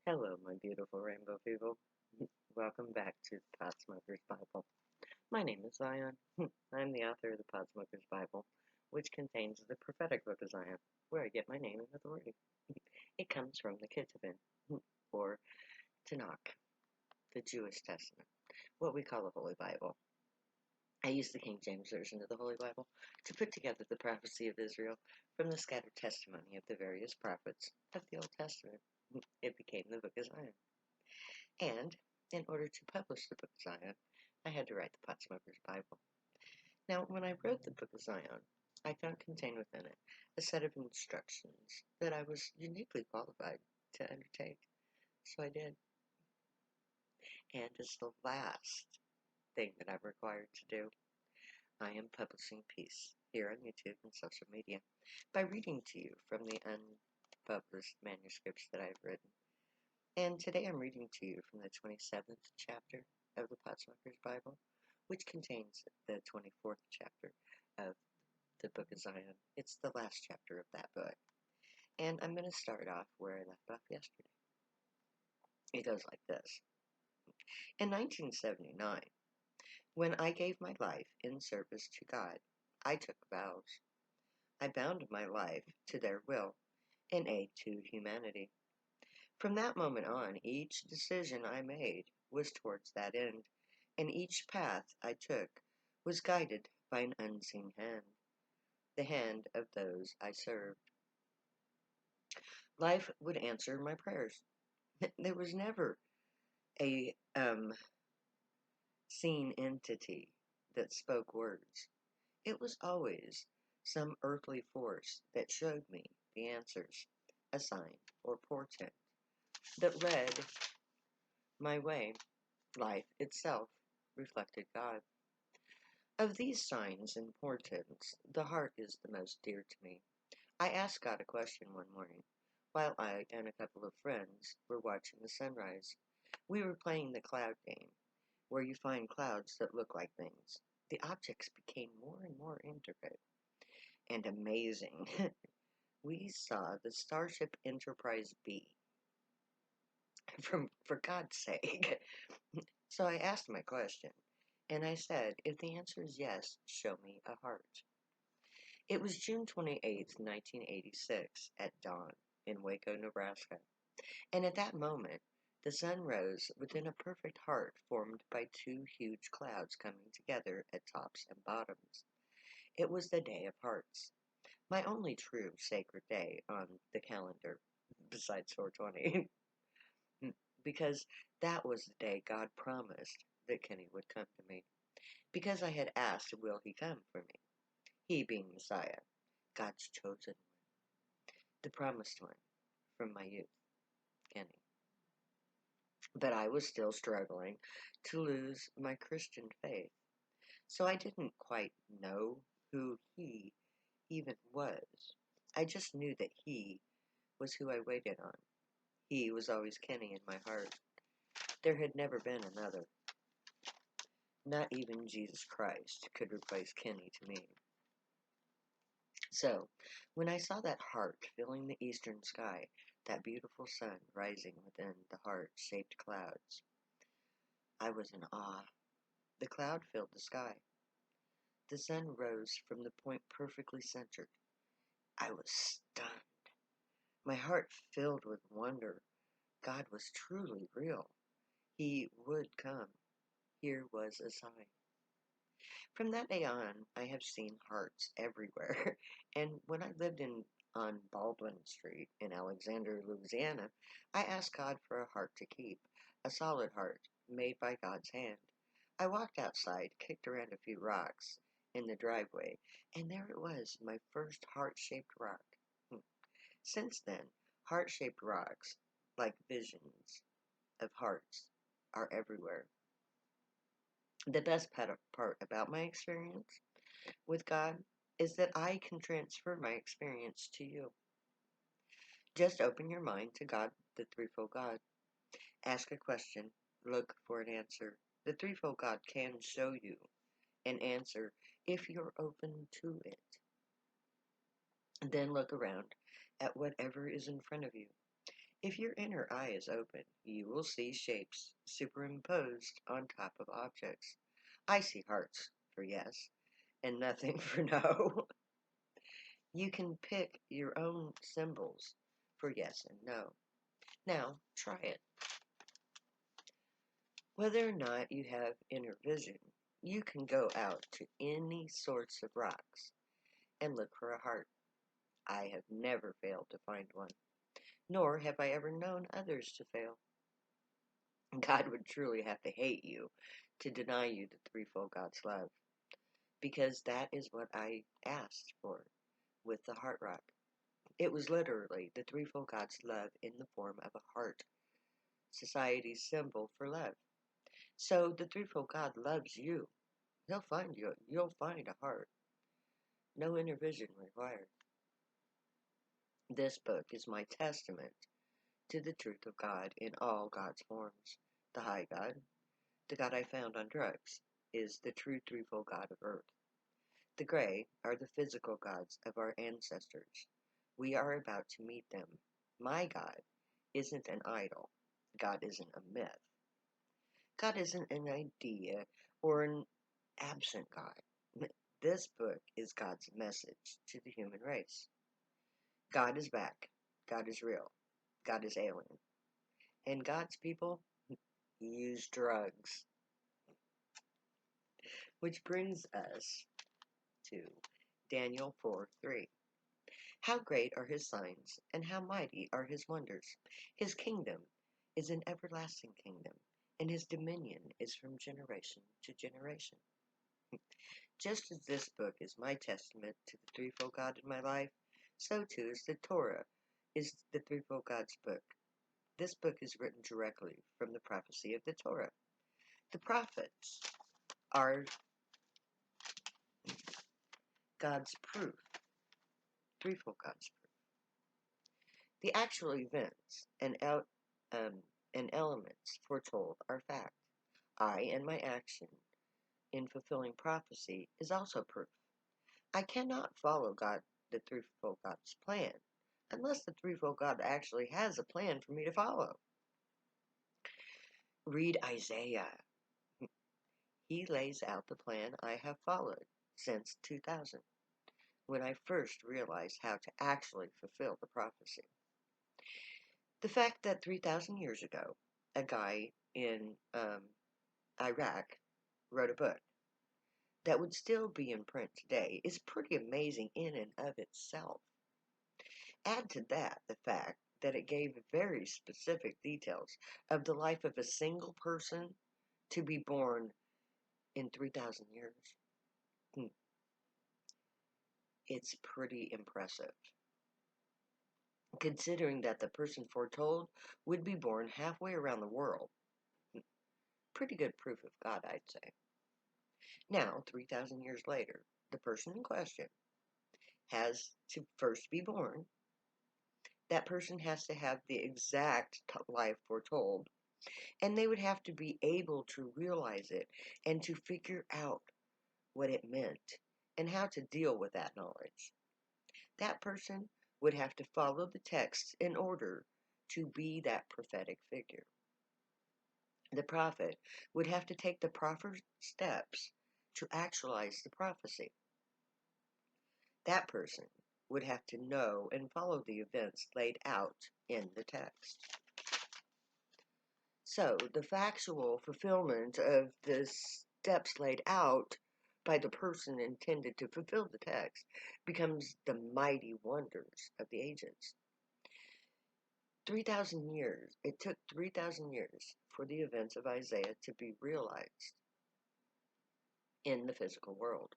Hello, my beautiful rainbow people. Welcome back to the Podsmoker's Bible. My name is Zion. I'm the author of the Podsmoker's Bible, which contains the prophetic book of Zion, where I get my name and authority. It comes from the Ketuvim, or Tanakh, the Jewish Testament, what we call the Holy Bible. I use the King James Version of the Holy Bible to put together the prophecy of Israel from the scattered testimony of the various prophets of the Old Testament. It became the Book of Zion. And in order to publish the Book of Zion, I had to write the Potsmoker's Bible. Now, when I wrote the Book of Zion, I found contained within it a set of instructions that I was uniquely qualified to undertake. So I did. And as the last thing that I'm required to do, I am publishing peace here on YouTube and social media by reading to you from the unpublished manuscripts that I've written. And today I'm reading to you from the 27th chapter of the Potsmoker's Bible, which contains the 24th chapter of the Book of Zion. It's the last chapter of that book. And I'm going to start off where I left off yesterday. It goes like this. In 1979, when I gave my life in service to God, I took vows. I bound my life to their will in aid to humanity. From that moment on, each decision I made was towards that end, and each path I took was guided by an unseen hand, the hand of those I served. Life would answer my prayers. There was never a seen entity that spoke words. It was always some earthly force that showed me the answers, a sign or portent that led my way. Life itself reflected God. Of these signs and portents, the heart is the most dear to me. I asked God a question one morning while I and a couple of friends were watching the sunrise. We were playing the cloud game, where you find clouds that look like things. The objects became more and more intricate and amazing. We saw the Starship Enterprise B. For God's sake. So I asked my question, and I said, if the answer is yes, show me a heart. It was June 28th, 1986, at dawn in Waco, Nebraska, and at that moment, the sun rose within a perfect heart formed by two huge clouds coming together at tops and bottoms. It was the Day of Hearts, my only true sacred day on the calendar, besides 420, because that was the day God promised that Kenny would come to me. Because I had asked, will he come for me? He being Messiah, God's chosen one, the promised one from my youth, Kenny. But I was still struggling to lose my Christian faith, so I didn't quite know who he even was. I just knew that he was who I waited on. He was always Kenny in my heart. There had never been another. Not even Jesus Christ could replace Kenny to me. So, when I saw that heart filling the eastern sky, that beautiful sun rising within the heart-shaped clouds, I was in awe. The cloud filled the sky. The sun rose from the point perfectly centered. I was stunned. My heart filled with wonder. God was truly real. He would come. Here was a sign. From that day on, I have seen hearts everywhere. And when I lived on Baldwin Street in Alexander, Louisiana, I asked God for a heart to keep, a solid heart made by God's hand. I walked outside, kicked around a few rocks in the driveway, and there it was, my first heart-shaped rock. Since then, heart-shaped rocks, like visions of hearts, are everywhere. The best part about my experience with God is that I can transfer my experience to you. Just open your mind to God, the threefold God. Ask a question, look for an answer. The threefold God can show you an answer if you're open to it. Then look around at whatever is in front of you If your inner eye is open, you will see shapes superimposed on top of objects. I see hearts for yes, and nothing for no. You can pick your own symbols for yes and no. Now, try it. Whether or not you have inner vision, you can go out to any sorts of rocks and look for a heart. I have never failed to find one, nor have I ever known others to fail. God would truly have to hate you to deny you the threefold God's love, because that is what I asked for with the heart rock. It was literally the threefold God's love in the form of a heart, society's symbol for love. So the threefold God loves you. He'll find you. You'll find a heart. No inner vision required. This book is my testament to the truth of God in all God's forms. The high God, the God I found on drugs, is the true threefold God of earth. The gray are the physical gods of our ancestors. We are about to meet them. My God isn't an idol. God isn't a myth. God isn't an idea or an absent God. This book is God's message to the human race. God is back. God is real. God is alien. And God's people use drugs. Which brings us to Daniel 4:3. How great are his signs, and how mighty are his wonders. His kingdom is an everlasting kingdom, and his dominion is from generation to generation. Just as this book is my testament to the threefold God in my life, so too is the Torah, is the threefold God's book. This book is written directly from the prophecy of the Torah. The prophets are God's proof, threefold God's proof. The actual events and elements foretold are fact. I and my action in fulfilling prophecy is also proof. I cannot follow God, the threefold God's plan, unless the threefold God actually has a plan for me to follow. Read Isaiah. He lays out the plan I have followed since 2000, when I first realized how to actually fulfill the prophecy. The fact that 3,000 years ago, a guy in Iraq wrote a book that would still be in print today is pretty amazing in and of itself. Add to that the fact that it gave very specific details of the life of a single person to be born in 3,000 years. It's pretty impressive, considering that the person foretold would be born halfway around the world. Pretty good proof of God, I'd say. Now, 3,000 years later, the person in question has to first be born. That person has to have the exact life foretold, and they would have to be able to realize it and to figure out what it meant and how to deal with that knowledge. That person would have to follow the text in order to be that prophetic figure. The prophet would have to take the proper steps to actualize the prophecy. That person would have to know and follow the events laid out in the text. So, the factual fulfillment of the steps laid out by the person intended to fulfill the text becomes the mighty wonders of the ages. 3,000 years. It took 3,000 years for the events of Isaiah to be realized in the physical world.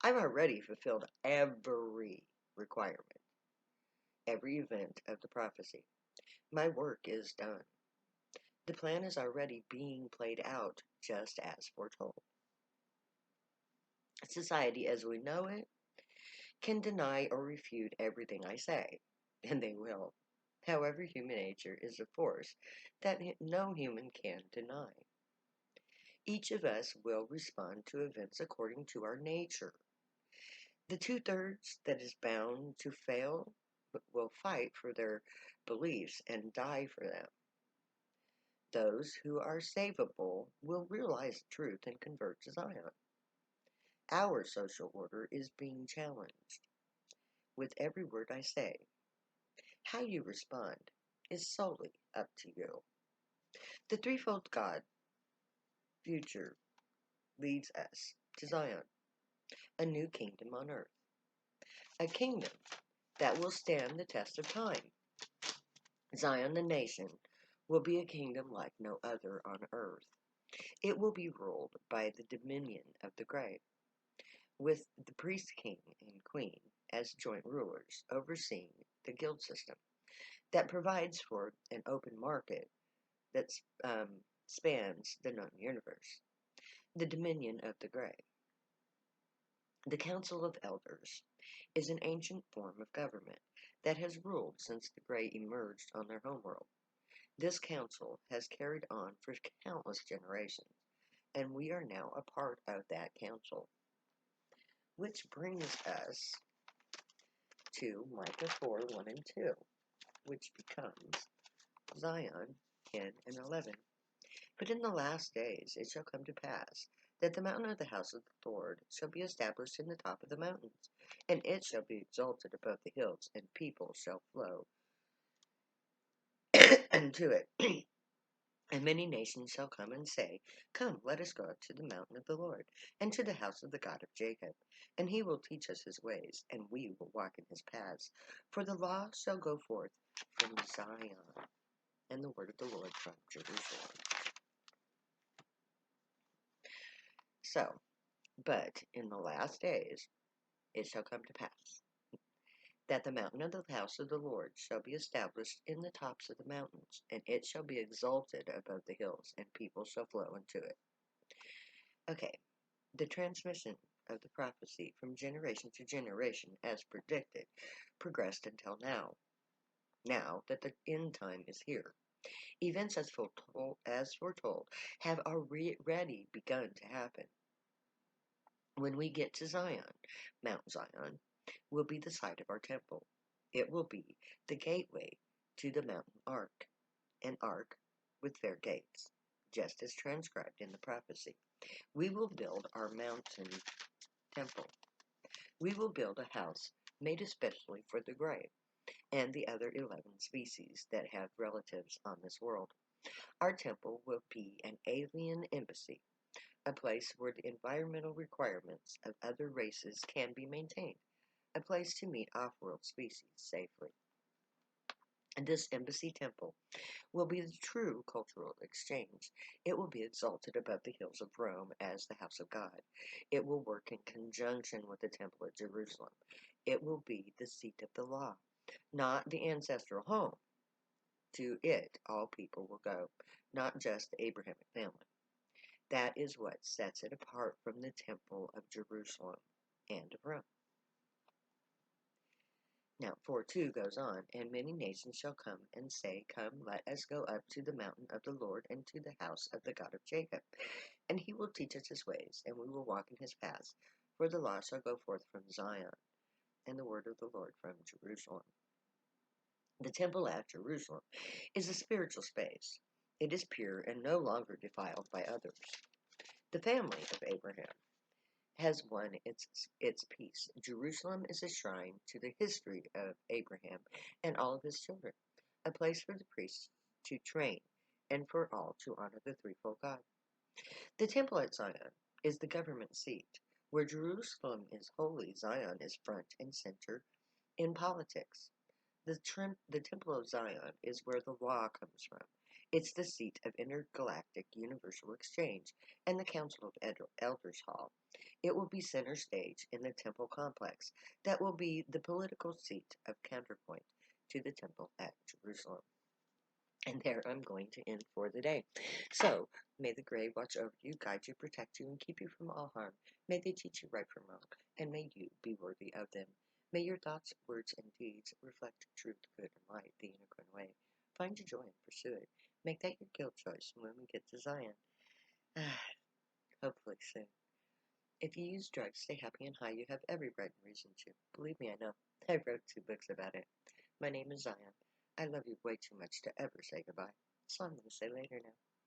I've already fulfilled every requirement, every event of the prophecy. My work is done. The plan is already being played out just as foretold. Society as we know it can deny or refute everything I say, and they will. However, human nature is a force that no human can deny. Each of us will respond to events according to our nature. The two-thirds that is bound to fail will fight for their beliefs and die for them. Those who are savable will realize the truth and convert to Zion. Our social order is being challenged with every word I say. How you respond is solely up to you. The threefold God future leads us to Zion, a new kingdom on earth, a kingdom that will stand the test of time. Zion, the nation, will be a kingdom like no other on earth. It will be ruled by the dominion of the grave, with the priest king and queen as joint rulers overseeing the guild system that provides for an open market that spans the known universe. The dominion of the grave. The Council of Elders is an ancient form of government that has ruled since the Grey emerged on their homeworld. This council has carried on for countless generations, and we are now a part of that council. Which brings us to Micah 4, 1 and 2, which becomes Zion 10 and 11. But in the last days it shall come to pass that the mountain of the house of the Lord shall be established in the top of the mountains, and it shall be exalted above the hills, and people shall flow unto it. And many nations shall come and say, Come, let us go up to the mountain of the Lord, and to the house of the God of Jacob. And he will teach us his ways, and we will walk in his paths. For the law shall go forth from Zion, and the word of the Lord from Jerusalem. So, but in the last days it shall come to pass that the mountain of the house of the Lord shall be established in the tops of the mountains, and it shall be exalted above the hills, and people shall flow into it. Okay, the transmission of the prophecy from generation to generation, as predicted, progressed until now. Now that the end time is here, events as foretold have already begun to happen. When we get to Zion, Mount Zion will be the site of our temple. It will be the gateway to the mountain ark, an ark with fair gates, just as transcribed in the prophecy. We will build our mountain temple. We will build a house made especially for the grave and the other 11 species that have relatives on this world. Our temple will be an alien embassy, a place where the environmental requirements of other races can be maintained, a place to meet off-world species safely. And this embassy temple will be the true cultural exchange. It will be exalted above the hills of Rome as the house of God. It will work in conjunction with the temple at Jerusalem. It will be the seat of the law, not the ancestral home. To it all people will go, not just the Abrahamic family. That is what sets it apart from the temple of Jerusalem and of Rome. Now, 4:2 goes on, and many nations shall come and say, Come, let us go up to the mountain of the Lord and to the house of the God of Jacob. And he will teach us his ways, and we will walk in his paths. For the law shall go forth from Zion, and the word of the Lord from Jerusalem. The temple at Jerusalem is a spiritual space. It is pure and no longer defiled by others. The family of Abraham has won its peace. Jerusalem is a shrine to the history of Abraham and all of his children, a place for the priests to train and for all to honor the threefold God. The temple at Zion is the government seat. Where Jerusalem is holy, Zion is front and center in politics. The Temple of Zion is where the law comes from. It's the seat of intergalactic universal exchange and the Council of Elders Hall. It will be center stage in the temple complex that will be the political seat of counterpoint to the temple at Jerusalem. And there I'm going to end for the day. So, may the Grey watch over you, guide you, protect you, and keep you from all harm. May they teach you right from wrong, and may you be worthy of them. May your thoughts, words, and deeds reflect truth, good, and light, the unicorn way. Find your joy and pursue it. Make that your guild choice when we get to Zion. Hopefully soon. If you use drugs, stay happy and high, you have every right and reason to. Believe me, I know. I wrote 2 books about it. My name is Zion. I love you way too much to ever say goodbye, so I'm going to say later now.